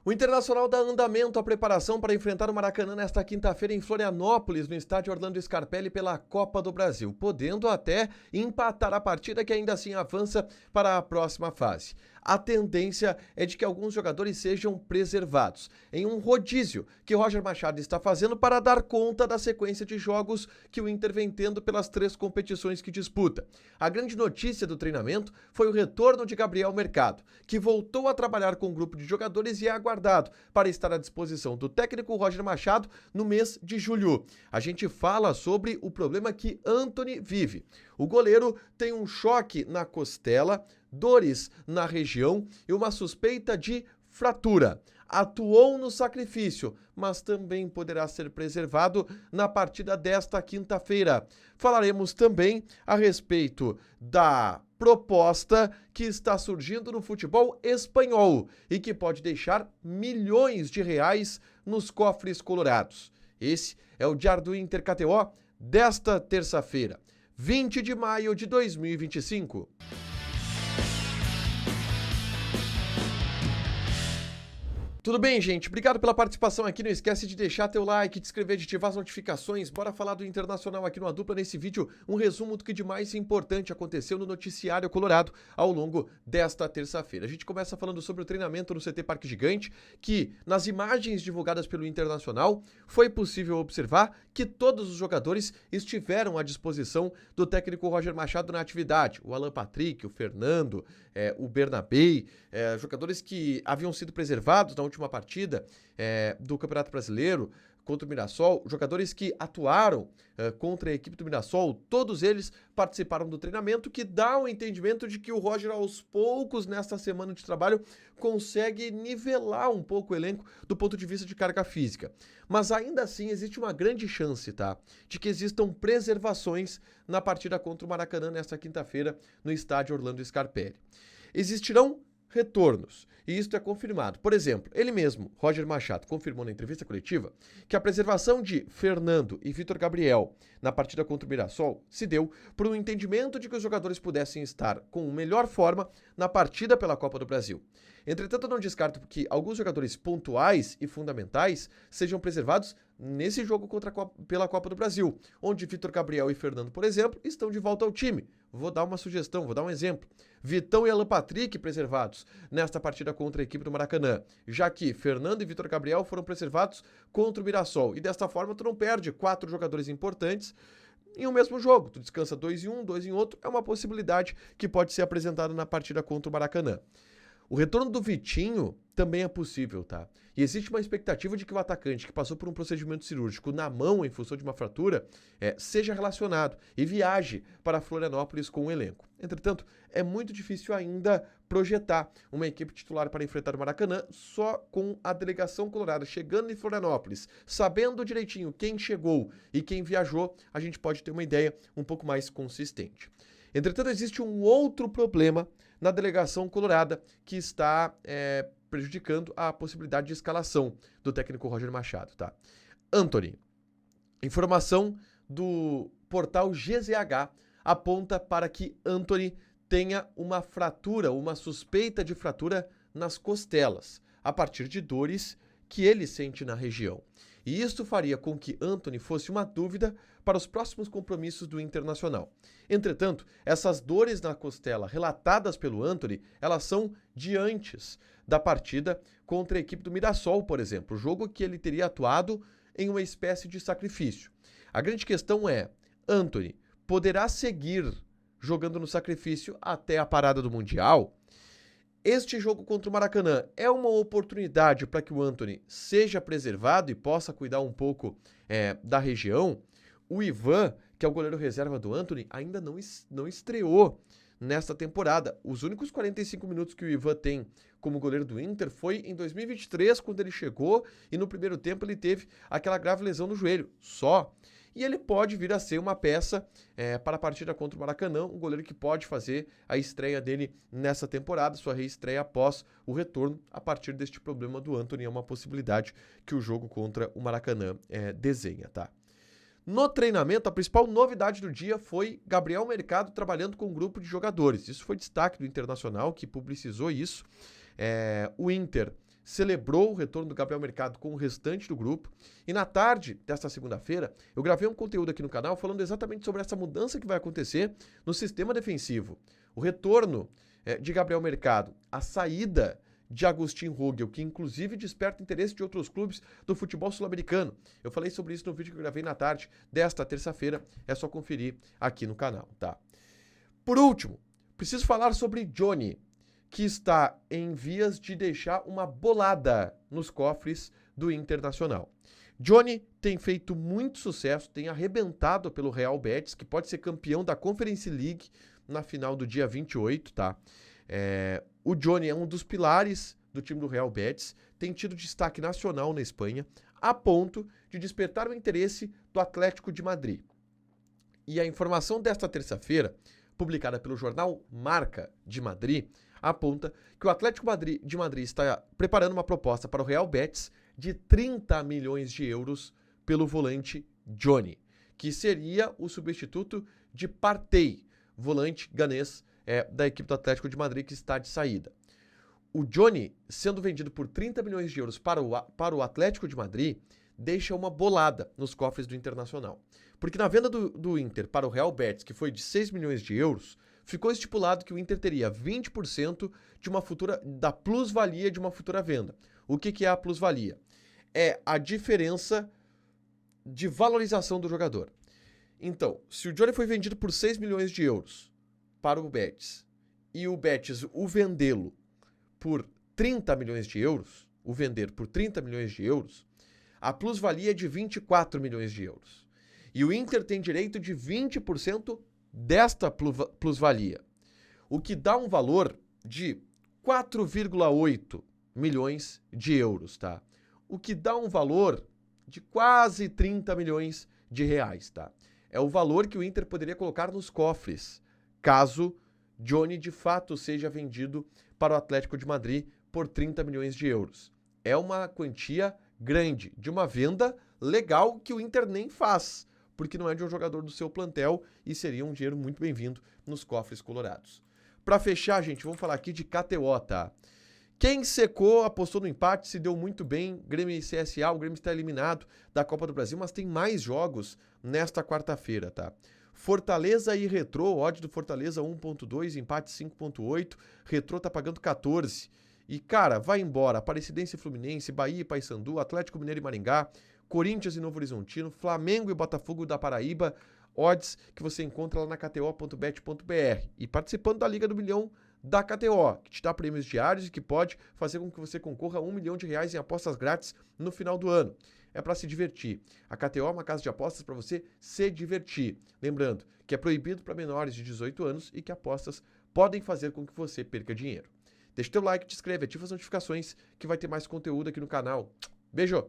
O Internacional dá andamento à preparação para enfrentar o Maracanã nesta quinta-feira em Florianópolis, no estádio Orlando Scarpelli, pela Copa do Brasil, podendo até empatar a partida que ainda assim avança para a próxima fase. A tendência é de que alguns jogadores sejam preservados, em um rodízio que Roger Machado está fazendo para dar conta da sequência de jogos que o Inter vem tendo pelas 3 competições que disputa. A grande notícia do treinamento foi o retorno de Gabriel Mercado, que voltou a trabalhar com um grupo de jogadores e é aguardado para estar à disposição do técnico Roger Machado no mês de julho. A gente fala sobre o problema que Antony vive. O goleiro tem um choque na costela, dores na região e uma suspeita de fratura. Atuou no sacrifício, mas também poderá ser preservado na partida desta quinta-feira. Falaremos também a respeito da proposta que está surgindo no futebol espanhol e que pode deixar milhões de reais nos cofres colorados. Esse é o Diário do Inter KTO desta terça-feira, 20 de maio de 2025. Tudo bem, gente? Obrigado pela participação aqui. Não esquece de deixar teu like, de inscrever, de ativar as notificações. Bora falar do Internacional aqui no A Dupla. Nesse vídeo, um resumo do que de mais importante aconteceu no noticiário colorado ao longo desta terça-feira. A gente começa falando sobre o treinamento no CT Parque Gigante, que nas imagens divulgadas pelo Internacional foi possível observar que todos os jogadores estiveram à disposição do técnico Roger Machado na atividade. O Alan Patrick, o Fernando, o Bernabei, jogadores que haviam sido preservados na última partida do Campeonato Brasileiro contra o Mirassol, jogadores que atuaram contra a equipe do Mirassol, todos eles participaram do treinamento, que dá o entendimento de que o Roger, aos poucos, nesta semana de trabalho, consegue nivelar um pouco o elenco do ponto de vista de carga física. Mas ainda assim existe uma grande chance, tá, de que existam preservações na partida contra o Maracanã nesta quinta-feira no estádio Orlando Scarpelli. Existirão retornos, e isto é confirmado. Por exemplo, ele mesmo, Roger Machado, confirmou na entrevista coletiva que a preservação de Fernando e Vitor Gabriel na partida contra o Mirassol se deu por um entendimento de que os jogadores pudessem estar com melhor forma na partida pela Copa do Brasil. Entretanto, não descarto que alguns jogadores pontuais e fundamentais sejam preservados nesse jogo pela Copa do Brasil, onde Vitor Gabriel e Fernando, por exemplo, estão de volta ao time. Vou dar uma sugestão, vou dar um exemplo. Vitão e Alan Patrick preservados nesta partida contra a equipe do Maracanã, já que Fernando e Vitor Gabriel foram preservados contra o Mirassol. E desta forma tu não perde 4 jogadores importantes em um mesmo jogo. Tu descansa 2 em um, 2 em outro. É uma possibilidade que pode ser apresentada na partida contra o Maracanã. O retorno do Vitinho também é possível, tá? E existe uma expectativa de que o atacante que passou por um procedimento cirúrgico na mão em função de uma fratura seja relacionado e viaje para Florianópolis com o elenco. Entretanto, é muito difícil ainda projetar uma equipe titular para enfrentar o Maracanã só com a delegação colorada chegando em Florianópolis, sabendo direitinho quem chegou e quem viajou, a gente pode ter uma ideia um pouco mais consistente. Entretanto, existe um outro problema na delegação colorada que está prejudicando a possibilidade de escalação do técnico Roger Machado, tá? Antony. Informação do portal GZH aponta para que Antony tenha uma fratura, uma suspeita de fratura nas costelas, a partir de dores que ele sente na região. E isto faria com que Antony fosse uma dúvida para os próximos compromissos do Internacional. Entretanto, essas dores na costela relatadas pelo Antony, elas são de antes da partida contra a equipe do Mirassol, por exemplo, jogo que ele teria atuado em uma espécie de sacrifício. A grande questão é, Antony poderá seguir jogando no sacrifício até a parada do Mundial? Este jogo contra o Maracanã é uma oportunidade para que o Antony seja preservado e possa cuidar um pouco da região. O Ivan, que é o goleiro reserva do Antony, ainda não estreou nesta temporada. Os únicos 45 minutos que o Ivan tem como goleiro do Inter foi em 2023, quando ele chegou, e no primeiro tempo ele teve aquela grave lesão no joelho, só. E ele pode vir a ser uma peça para a partida contra o Maracanã, um goleiro que pode fazer a estreia dele nessa temporada, sua reestreia após o retorno a partir deste problema do Antony. É uma possibilidade que o jogo contra o Maracanã desenha, tá? No treinamento, a principal novidade do dia foi Gabriel Mercado trabalhando com um grupo de jogadores. Isso foi destaque do Internacional, que publicizou isso. O Inter celebrou o retorno do Gabriel Mercado com o restante do grupo. E na tarde desta segunda-feira, eu gravei um conteúdo aqui no canal falando exatamente sobre essa mudança que vai acontecer no sistema defensivo. O retorno de Gabriel Mercado, a saída de Agustín Rogel, que inclusive desperta interesse de outros clubes do futebol sul-americano. Eu falei sobre isso no vídeo que eu gravei na tarde desta terça-feira, é só conferir aqui no canal, tá? Por último, preciso falar sobre Johnny, que está em vias de deixar uma bolada nos cofres do Internacional. Johnny tem feito muito sucesso, tem arrebentado pelo Real Betis, que pode ser campeão da Conference League na final do dia 28, tá? O Johnny é um dos pilares do time do Real Betis, tem tido destaque nacional na Espanha, a ponto de despertar o interesse do Atlético de Madrid. E a informação desta terça-feira, publicada pelo jornal Marca de Madrid, aponta que o Atlético de Madrid está preparando uma proposta para o Real Betis de 30 milhões de euros pelo volante Johnny, que seria o substituto de Partey, volante ganês da equipe do Atlético de Madrid que está de saída. O Johnny, sendo vendido por 30 milhões de euros para o Atlético de Madrid, deixa uma bolada nos cofres do Internacional. Porque na venda do Inter para o Real Betis, que foi de 6 milhões de euros, ficou estipulado que o Inter teria 20% da plusvalia de uma futura venda. O que é a plusvalia? É a diferença de valorização do jogador. Então, se o Johnny foi vendido por 6 milhões de euros para o Betis e o Betis o vendê-lo por 30 milhões de euros, a plusvalia é de 24 milhões de euros. E o Inter tem direito de 20% desta plusvalia, o que dá um valor de 4,8 milhões de euros, tá? O que dá um valor de quase 30 milhões de reais, tá? É o valor que o Inter poderia colocar nos cofres, caso Johnny de fato seja vendido para o Atlético de Madrid por 30 milhões de euros. É uma quantia grande, de uma venda legal que o Inter nem faz, porque não é de um jogador do seu plantel e seria um dinheiro muito bem-vindo nos cofres colorados. Para fechar, gente, vamos falar aqui de KTO, tá? Quem secou, apostou no empate, se deu muito bem. Grêmio e CSA, o Grêmio está eliminado da Copa do Brasil, mas tem mais jogos nesta quarta-feira, tá? Fortaleza e Retrô, odd do Fortaleza 1.2, empate 5.8, Retrô tá pagando 14. E, cara, vai embora. Aparecidense e Fluminense, Bahia e Paysandu, Atlético Mineiro e Maringá, Corinthians e Novo Horizontino, Flamengo e Botafogo da Paraíba, odds que você encontra lá na kto.bet.br. E participando da Liga do Milhão da KTO, que te dá prêmios diários e que pode fazer com que você concorra a R$1 milhão em apostas grátis no final do ano. É para se divertir. A KTO é uma casa de apostas para você se divertir. Lembrando que é proibido para menores de 18 anos e que apostas podem fazer com que você perca dinheiro. Deixa o teu like, te inscreve, ativa as notificações que vai ter mais conteúdo aqui no canal. Beijo!